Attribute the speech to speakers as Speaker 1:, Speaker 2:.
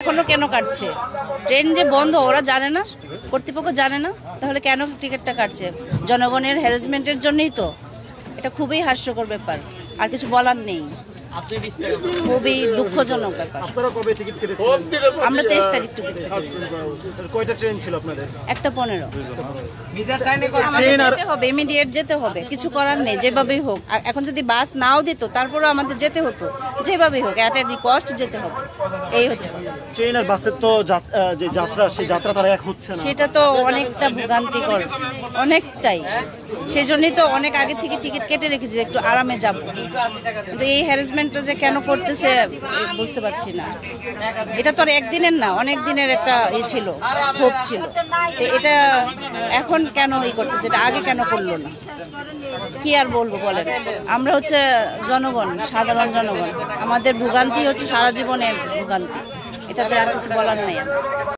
Speaker 1: এখনো কেন কাটছে? ট্রেন যে বন্ধ ওরা জানে না, কর্তৃপক্ষ জানে না, তাহলে কেন টিকিটটা কাটছে? জনগণের হ্যারাসমেন্টের জন্যই তো। এটা খুবই হাস্যকর ব্যাপার, আর কিছু বলার নেই। খুবই দুঃখজনক ব্যাপার।
Speaker 2: আপনারা কবে টিকিট কেটেছেন?
Speaker 1: আমরা 23 তারিখ টিকিট কেটেছি।
Speaker 2: কয়টা ট্রেন ছিল আপনাদের?
Speaker 1: 1:15। আমাদের যেতে হবে, ইমিডিয়েট যেতে হবে, কিছু করার নেই, যেভাবেই হোক। এখন যদি বাস নাও দিত তারপরেও আমাদের যেতে হতো, যেভাবেই হোক, অ্যাট এ রিকোয়েস্ট যেতে হবে। এই হচ্ছে কথা।
Speaker 2: ট্রেন আর বাসের তো যে যাত্রা, সেই যাত্রা তারা এক হচ্ছে না।
Speaker 1: সেটা তো অনেকটা ভোগান্তিকর, অনেকটাই। সেই জন্যই তো অনেক আগে থেকে টিকিট কেটে রেখেছি, একটু আরামে যাব। কিন্তু এই হ্যারাসমেন্টটা যে কেন করতেছে বুঝতে পারছি না। এটা তো আর একদিনের না, অনেক দিনের একটা ছিল, ক্ষোভ ছিল। তো এটা এখন কেন করতেছে? এটা আগে কেন করলো না? কি আর বলবো বলেন? আমরা হচ্ছে জনগণ, সাধারণ জনগণ। আমাদের ভোগান্তি হচ্ছে সারা জীবনের ভোগান্তি। এটাতে আর কিছু বলার নেই।